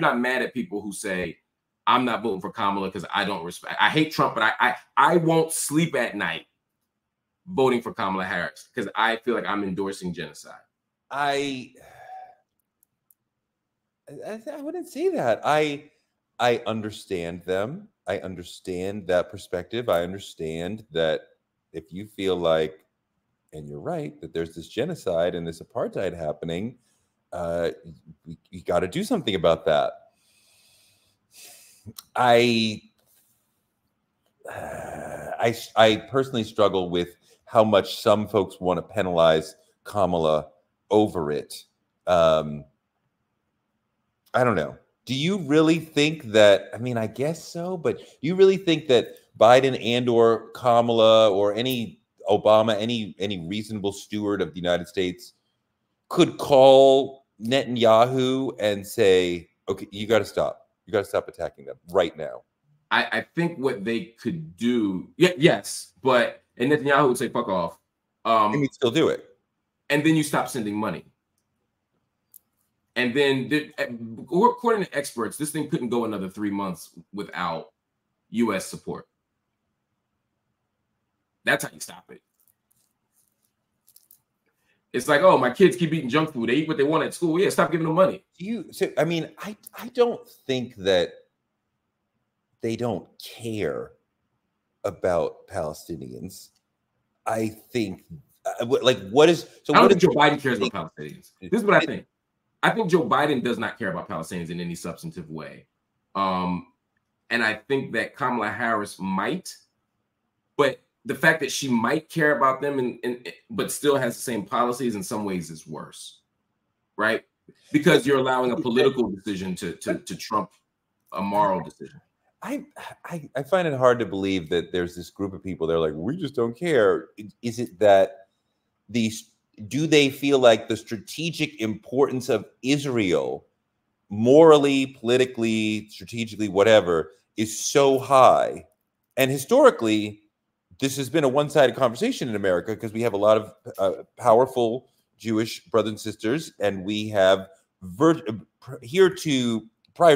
not mad at people who say, I'm not voting for Kamala because I don't respect. I hate Trump, but I won't sleep at night voting for Kamala Harris because I feel like I'm endorsing genocide. I wouldn't say that. I understand them. I understand that perspective. I understand that if you feel like, and you're right, that there's this genocide and this apartheid happening, you got to do something about that. I personally struggle with how much some folks want to penalize Kamala over it. I don't know. Do you really think that, I mean, I guess so, but do you really think that Biden and or Kamala or any Obama, any reasonable steward of the United States could call Netanyahu and say, okay, you got to stop. You got to stop attacking them right now? I think what they could do, yes, but and Netanyahu would say, fuck off. And he'd still do it. And then you stop sending money. And then, according to experts, this thing couldn't go another 3 months without U.S. support. That's how you stop it. It's like, oh, my kids keep eating junk food. They eat what they want at school. Yeah, stop giving them money. I mean, I don't think that they don't care about Palestinians. I think, like, what is... So I don't what think Joe Biden cares about Palestinians. This is what I think. I think Joe Biden does not care about Palestinians in any substantive way. And I think that Kamala Harris might, but the fact that she might care about them but still has the same policies in some ways is worse, right? Because you're allowing a political decision to trump a moral decision. I find it hard to believe that there's this group of people, they're like, we just don't care. Is it that do they feel like the strategic importance of Israel, morally, politically, strategically, whatever, is so high? And historically, this has been a one-sided conversation in America because we have a lot of powerful Jewish brothers and sisters, and we have prior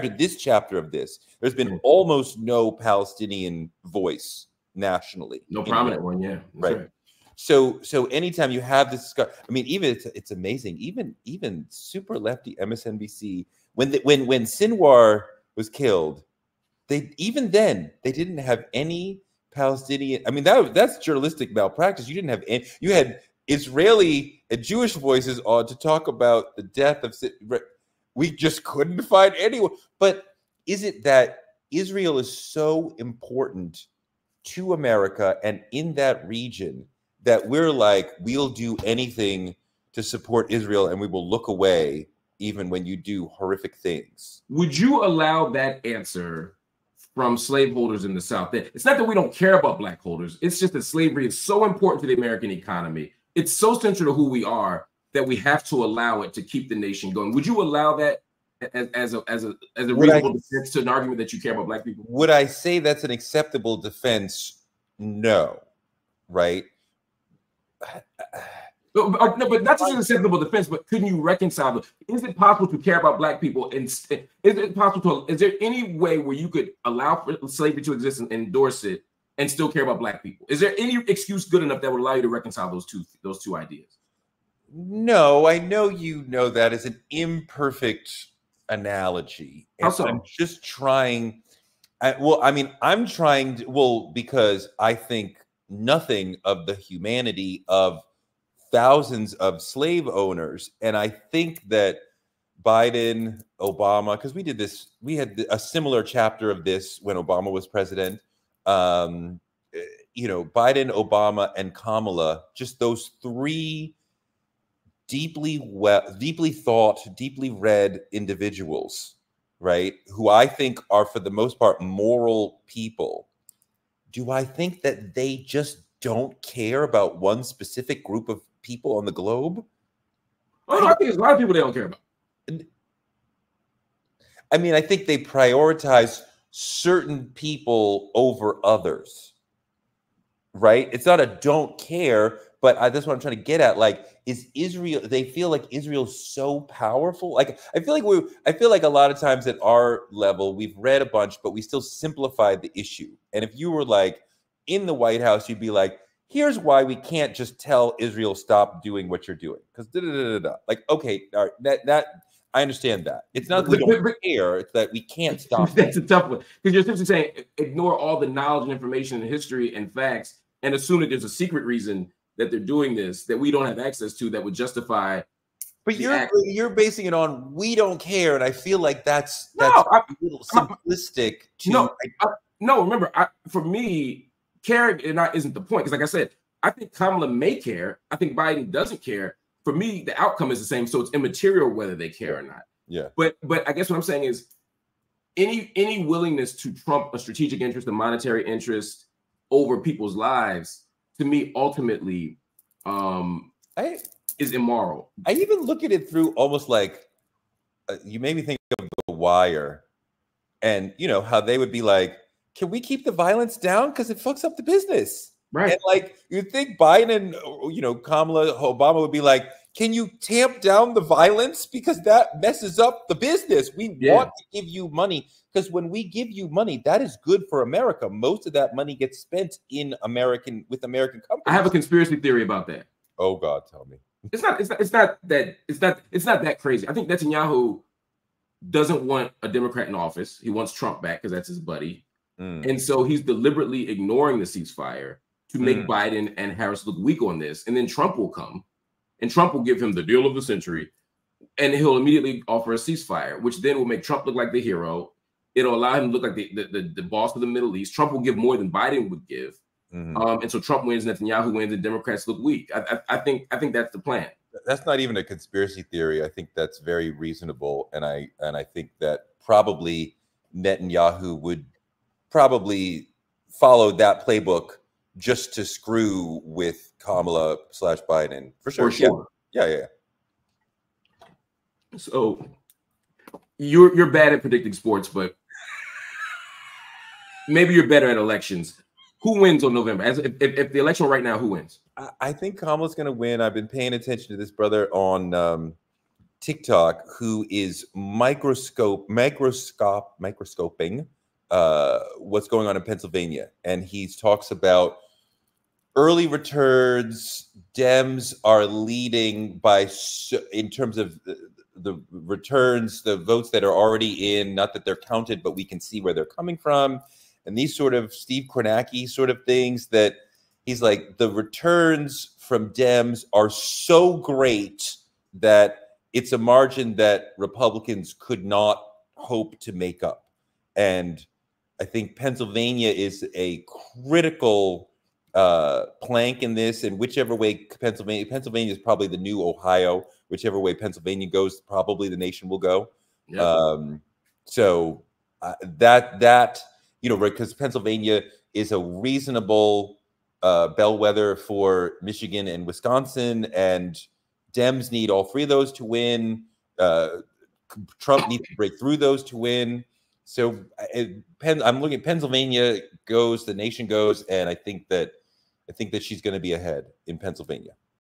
to this chapter of this, there's been almost no Palestinian voice nationally. No prominent one, yeah. Right. So anytime you have this, I mean, even it's amazing. Even super lefty MSNBC, when Sinwar was killed, they didn't have any Palestinian. I mean, that's journalistic malpractice. You didn't have any. You had Israeli and Jewish voices on to talk about the death of. We just couldn't find anyone. But is it that Israel is so important to America and in that region that we're like, we'll do anything to support Israel and we will look away even when you do horrific things? Would you allow that answer from slaveholders in the South? It's not that we don't care about Black holders. It's just that slavery is so important to the American economy. It's so central to who we are that we have to allow it to keep the nation going. Would you allow that as a reasonable defense to an argument that you care about Black people? Would I say that's an acceptable defense? No, right? No, but not just an acceptable defense, but couldn't you reconcile it? Is it possible to care about Black people? And is it possible is there any way where you could allow for slavery to exist and endorse it and still care about Black people? Is there any excuse good enough that would allow you to reconcile those two ideas? No, I know you know that is an imperfect analogy. How so? I'm just trying. Because I think nothing of the humanity of thousands of slave owners. And I think that Biden, Obama, because we had a similar chapter of this when Obama was president. Biden, Obama, and Kamala, just those three deeply thought, deeply read individuals, right? Who I think are, for the most part, moral people. Do I think that they just don't care about one specific group of people on the globe? I think there's a lot of people they don't care about. I mean, I think they prioritize certain people over others, right? It's not a don't care, but that's what I'm trying to get at. Like, is Israel? They feel like Israel's so powerful. Like, I feel like a lot of times at our level, we've read a bunch, but we still simplified the issue. And if you were like in the White House, you'd be like, here's why we can't just tell Israel stop doing what you're doing, because like, okay, all right, that I understand that. It's not that we don't care, it's that we can't stop. That's a tough one, because you're essentially saying ignore all the knowledge and information and history and facts and assume that there's a secret reason that they're doing this that we don't have access to that would justify. But you're basing it on we don't care, and I feel like that's a little simplistic. No, remember, for me, care isn't the point, because like I said, I think Kamala may care. I think Biden doesn't care. For me, the outcome is the same, so it's immaterial whether they care or not. Yeah. But I guess what I'm saying is any willingness to trump a strategic interest, a monetary interest over people's lives, to me, ultimately, is immoral. I even look at it through almost like you made me think of The Wire, and you know how they would be like, "Can we keep the violence down because it fucks up the business?" Right. And like you think Biden and Kamala, Obama would be like, can you tamp down the violence because that messes up the business? We want to give you money because when we give you money, that is good for America. Most of that money gets spent with American companies. I have a conspiracy theory about that. Oh God, tell me. It's not that crazy. I think Netanyahu doesn't want a Democrat in office. He wants Trump back because that's his buddy. And so he's deliberately ignoring the ceasefire to make Biden and Harris look weak on this. And then Trump will come and Trump will give him the deal of the century. And he'll immediately offer a ceasefire, which then will make Trump look like the hero. It'll allow him to look like the boss of the Middle East. Trump will give more than Biden would give. And so Trump wins, Netanyahu wins, and Democrats look weak. I think that's the plan. That's not even a conspiracy theory. I think that's very reasonable. And I think that probably Netanyahu would probably follow that playbook just to screw with Kamala / Biden for sure. Yeah. So you're bad at predicting sports, but maybe you're better at elections. Who wins on November? If the election right now, who wins? I think Kamala's going to win. I've been paying attention to this brother on TikTok who is microscoping what's going on in Pennsylvania, and he talks about early returns. Dems are leading in terms of the returns, the votes that are already in, not that they're counted, but we can see where they're coming from. And these sort of Steve Kornacki sort of things that he's like, the returns from Dems are so great that it's a margin that Republicans could not hope to make up. And I think Pennsylvania is a critical plank in this, and whichever way Pennsylvania is probably the new Ohio. Whichever way Pennsylvania goes, probably the nation will go. Yep. So that because Pennsylvania is a reasonable bellwether for Michigan and Wisconsin, and Dems need all three of those to win. Trump needs to break through those to win. So I'm looking at Pennsylvania goes, the nation goes, and I think that she's going to be ahead in Pennsylvania.